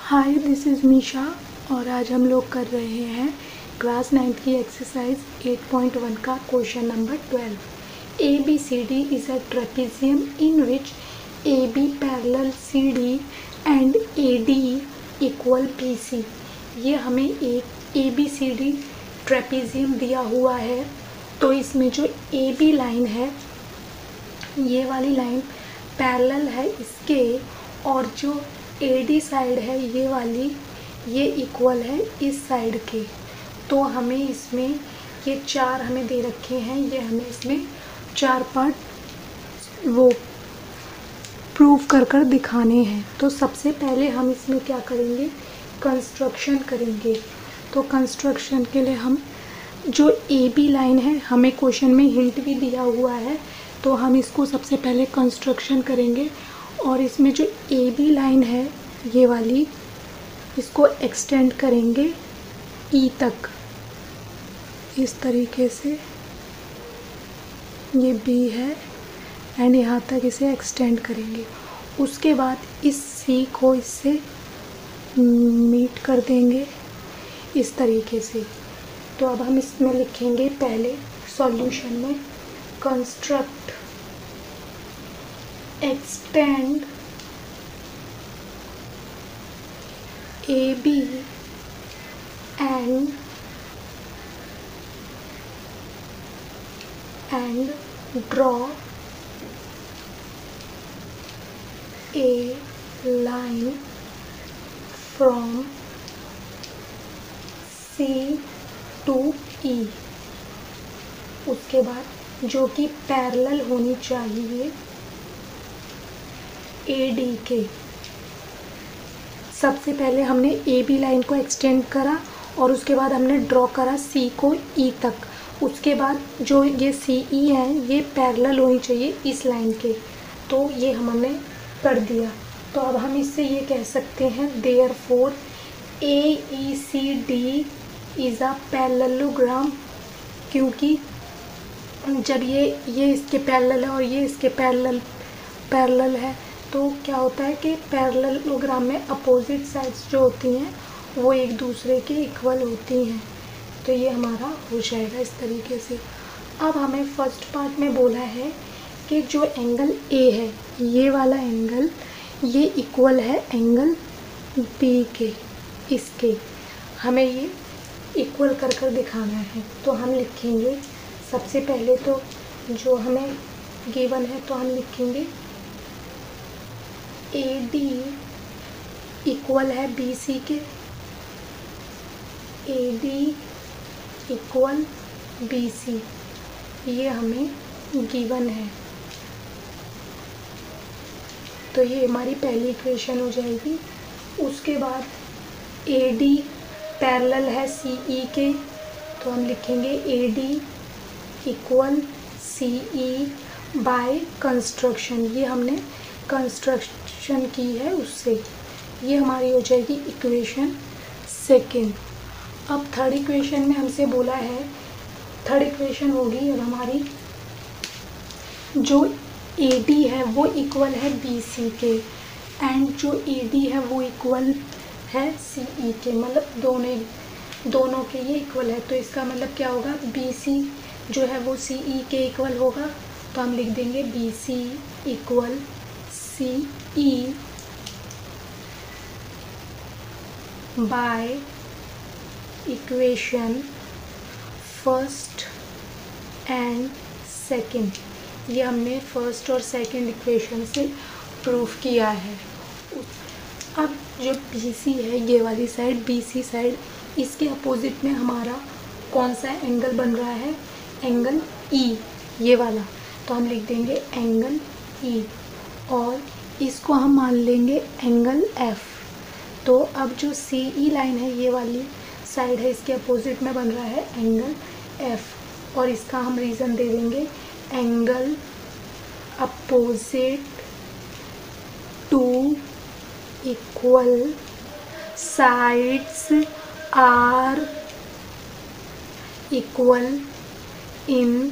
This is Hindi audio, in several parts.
हाय दिस इज़ मीशा और आज हम लोग कर रहे हैं क्लास 9th की एक्सरसाइज 8.1 का question number 12। A B C D is a trapezium in which A B parallel C D and A D equal P C. ये हमें एक A B C D trapezium दिया हुआ है, तो इसमें जो ए बी लाइन है ये वाली लाइन पैरेलल है इसके, और जो ए डी साइड है ये वाली ये इक्वल है इस साइड के। तो हमें इसमें ये चार हमें दे रखे हैं, ये हमें इसमें चार पार्ट वो प्रूव कर दिखाने हैं। तो सबसे पहले हम इसमें क्या करेंगे, कंस्ट्रक्शन करेंगे। तो कंस्ट्रक्शन के लिए हम जो ए बी लाइन है, हमें क्वेश्चन में हिंट भी दिया हुआ है, तो हम इसको सबसे पहले कंस्ट्रक्शन करेंगे। और इसमें जो ए बी लाइन है ये वाली, इसको एक्सटेंड करेंगे ई तक, इस तरीके से। ये बी है एंड यहाँ तक इसे एक्सटेंड करेंगे। उसके बाद इस सी को इससे मीट कर देंगे इस तरीके से। तो अब हम इसमें लिखेंगे पहले सॉल्यूशन में, construct extend A B and draw a line from C to E. उसके बाद जो कि पैरेलल होनी चाहिए ए डी के। सबसे पहले हमने ए बी लाइन को एक्सटेंड करा और उसके बाद हमने ड्रॉ करा सी को ई तक। उसके बाद जो ये सी ई है ये पैरेलल होनी चाहिए इस लाइन के, तो ये हमने कर दिया। तो अब हम इससे ये कह सकते हैं therefore A E C D is a parallelogram, क्योंकि जब ये इसके पैरेलल है और ये इसके पैरेलल है, तो क्या होता है कि पैरेललोग्राम में अपोजिट साइड्स जो होती हैं वो एक दूसरे के इक्वल होती हैं। तो ये हमारा हो जाएगा इस तरीके से। अब हमें फर्स्ट पार्ट में बोला है कि जो एंगल ए है ये वाला एंगल ये इक्वल है एंगल बी के, इसके हमें ये इक्वल कर दिखाना है। तो हम लिखेंगे सबसे पहले, तो जो हमें गिवन है तो हम लिखेंगे ए डी इक्वल है बी सी के, A D equal B C, ये हमें गिवन है। तो ये हमारी पहली इक्वेशन हो जाएगी। उसके बाद ए डी पैरेलल है सी ई के, तो हम लिखेंगे A D equal C E by construction. ये हमने कंस्ट्रक्शन की है उससे, ये हमारी हो जाएगी इक्वेशन सेकेंड। अब थर्ड इक्वेशन में हमसे बोला है, थर्ड इक्वेशन होगी अब हमारी, जो ए डी है वो इक्वल है बी सी के एंड जो ए डी है वो इक्वल है सी ई के, मतलब दोनों के ये इक्वल है। तो इसका मतलब क्या होगा, बी सी जो है वो सी ई के इक्वल होगा, तो हम लिख देंगे B C equal C E by equation first and second. ये हमने फर्स्ट और सेकंड इक्वेशन से प्रूफ किया है। अब जो बी सी है ये वाली साइड, बी सी साइड, इसके अपोजिट में हमारा कौन सा एंगल बन रहा है, एंगल ई, ये वाला। तो हम लिख देंगे एंगल ई और इसको हम मान लेंगे एंगल एफ। तो अब जो सी ई लाइन है ये वाली साइड है, इसके अपोजिट में बन रहा है एंगल एफ, और इसका हम रीज़न दे देंगे angle opposite to equal sides are equal in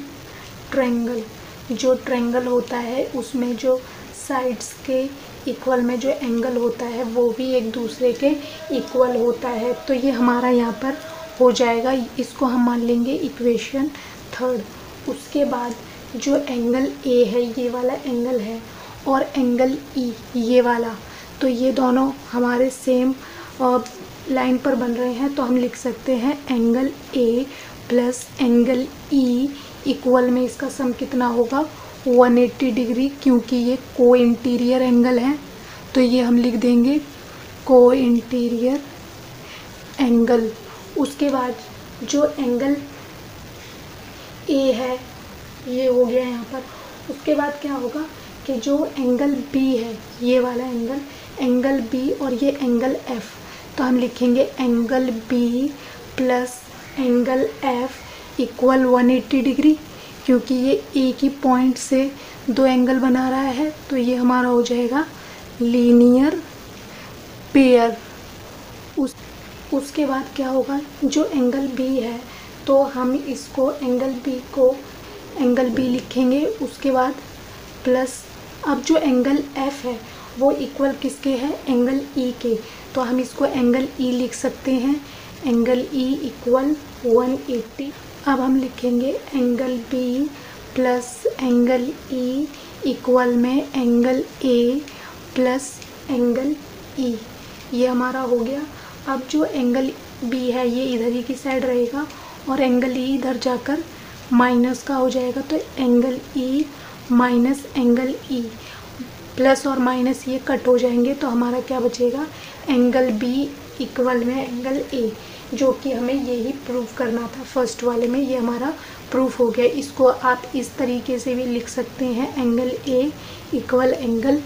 triangle. जो ट्रायंगल होता है उसमें जो साइड्स के इक्वल में जो एंगल होता है वो भी एक दूसरे के इक्वल होता है। तो ये हमारा यहाँ पर हो जाएगा, इसको हम मान लेंगे इक्वेशन थर्ड। उसके बाद जो एंगल ए है, ये वाला एंगल है, और एंगल ई ये वाला, तो ये दोनों हमारे सेम लाइन पर बन रहे हैं। तो हम लिख सकते हैं angle A plus angle E equal में इसका सम कितना होगा 180 डिग्री, क्योंकि ये को इंटीरियर एंगल है। तो ये हम लिख देंगे को इंटीरियर एंगल। उसके बाद जो एंगल ए है ये हो गया यहाँ पर। उसके बाद क्या होगा कि जो एंगल बी है, ये वाला एंगल बी और ये एंगल एफ, तो हम लिखेंगे angle B plus angle F equal 180 degree, क्योंकि ये एक ही पॉइंट से दो एंगल बना रहा है। तो ये हमारा हो जाएगा लीनियर पेयर। उसके बाद क्या होगा, जो एंगल बी है तो हम इसको एंगल बी लिखेंगे। उसके बाद प्लस, अब जो एंगल एफ है वो इक्वल किसके है, एंगल ई के, तो हम इसको एंगल ई लिख सकते हैं, एंगल ई इक्वल 180। अब हम लिखेंगे angle B plus angle E equal में angle A plus angle E, ये हमारा हो गया। अब जो एंगल बी है ये इधर ही की साइड रहेगा और एंगल ई इधर जाकर माइनस का हो जाएगा। तो angle E minus angle E, plus और माइनस ये कट हो जाएंगे, तो हमारा क्या बचेगा, एंगल बी इक्वल में एंगल ए, जो कि हमें यही प्रूफ करना था फर्स्ट वाले में। ये हमारा प्रूफ हो गया। इसको आप इस तरीके से भी लिख सकते हैं, angle A equal angle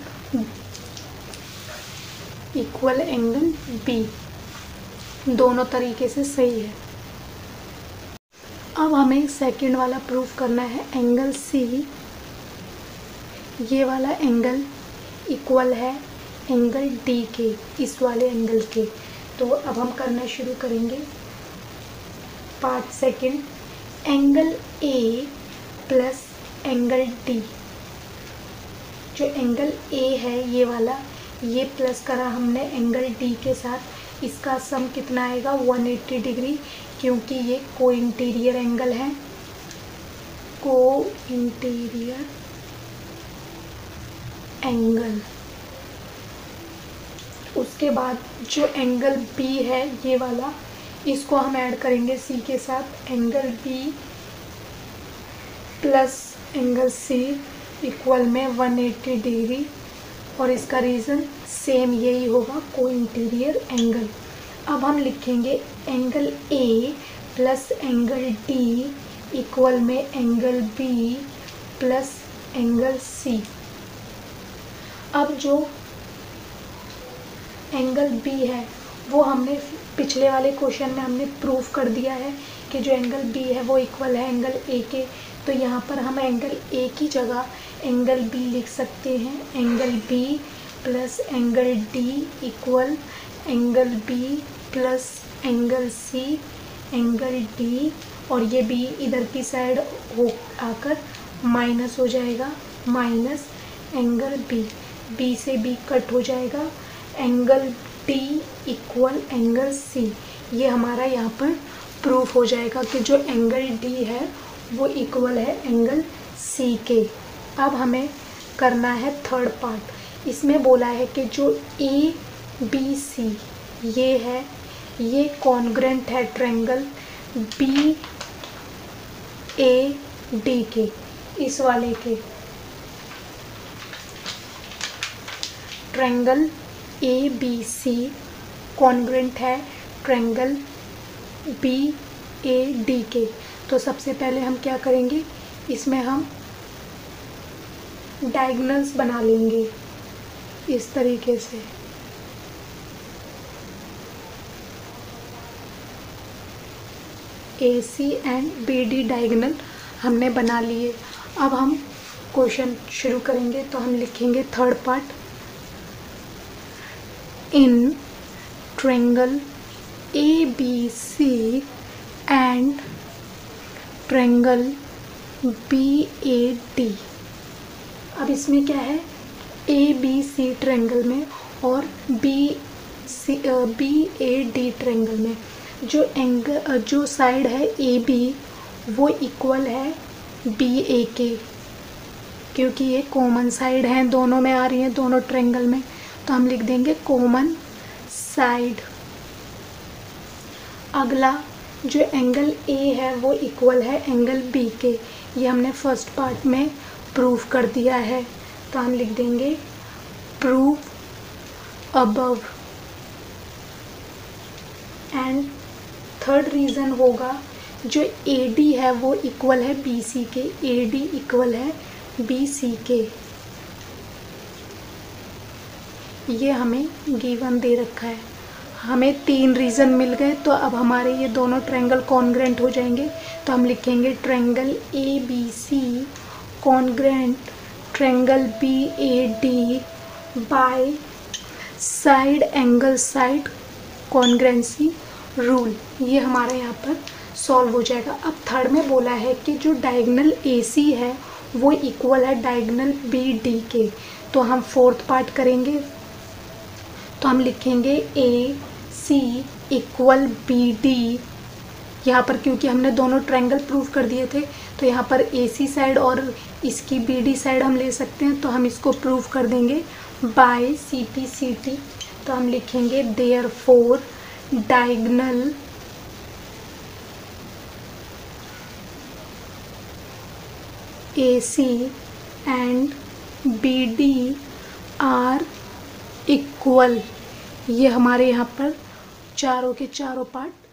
B, दोनों तरीके से सही है। अब हमें सेकंड वाला प्रूफ करना है, एंगल सी, ये वाला एंगल इक्वल है एंगल डी के, इस वाले एंगल के। तो अब हम करना शुरू करेंगे। Part second, angle A plus angle D, जो एंगल ए है ये वाला, ये प्लस करा हमने एंगल डी के साथ, इसका सम कितना आएगा 180 डिग्री, क्योंकि ये को इंटीरियर एंगल है, को इंटीरियर एंगल। उसके बाद जो एंगल बी है ये वाला, इसको हम ऐड करेंगे सी के साथ, angle B plus angle C equal में 180 डिग्री, और इसका रीज़न सेम यही होगा, को इंटीरियर एंगल। अब हम लिखेंगे angle A plus angle D equal में angle B plus angle C. अब जो एंगल बी है वो हमने पिछले वाले क्वेश्चन में हमने प्रूफ कर दिया है कि जो एंगल बी है वो इक्वल है एंगल ए के। तो यहाँ पर हम एंगल ए की जगह एंगल बी लिख सकते हैं, angle B plus angle D equal angle B plus angle C angle D, और ये बी इधर की साइड हो आकर माइनस हो जाएगा, माइनस एंगल बी, बी से बी कट हो जाएगा, angle D equal angle C. ये हमारा यहाँ पर प्रूफ हो जाएगा कि जो एंगल डी है वो इक्वल है एंगल सी के। अब हमें करना है थर्ड पार्ट। इसमें बोला है कि जो ए बी सी ये है, ये कॉन्ग्रेंट है ट्रायंगल बी ए डी के, इस वाले के। Triangle A B C congruent है ट्रायंगल बी ए डी के। तो सबसे पहले हम क्या करेंगे, इसमें हम डायगोनल्स बना लेंगे इस तरीके से। ए सी एंड बी डी डायगोनल हमने बना लिए। अब हम क्वेश्चन शुरू करेंगे। तो हम लिखेंगे third part, in triangle A B C and triangle B A D. अब इसमें क्या है, ABC ट्रायंगल में और BAD ट्रायंगल में जो साइड है AB वो इक्वल है BA के, क्योंकि ये कॉमन साइड हैं, दोनों में आ रही हैं, दोनों ट्रायंगल में, तो हम लिख देंगे कॉमन साइड। अगला जो एंगल A है वो इक्वल है एंगल B के, ये हमने फर्स्ट पार्ट में प्रूव कर दिया है, तो हम लिख देंगे prove above. And third reason होगा जो AD है वो इक्वल है BC के, AD इक्वल है BC के, ये हमें गिवन दे रखा है। हमें 3 रीज़न मिल गए, तो अब हमारे ये दोनों ट्रायंगल कॉन्ग्रेंट हो जाएंगे, तो हम लिखेंगे triangle ABC congruent triangle BAD by side angle side कॉन्ग्रेंसी rule. ये हमारा यहाँ पर सॉल्व हो जाएगा। अब थर्ड में बोला है कि जो डायगोनल AC है वो इक्वल है डायगोनल BD के, तो हम फोर्थ पार्ट करेंगे, तो हम लिखेंगे AC इक्वल BD। यहाँ पर क्योंकि हमने दोनों ट्रायंगल प्रूव कर दिए थे, तो यहाँ पर AC साइड और इसकी BD साइड हम ले सकते हैं, तो हम इसको प्रूव कर देंगे बाय CP/CT। तो हम लिखेंगे therefore diagonal AC and BD are equal. ये हमारे यहाँ पर चारों के चारों पार्ट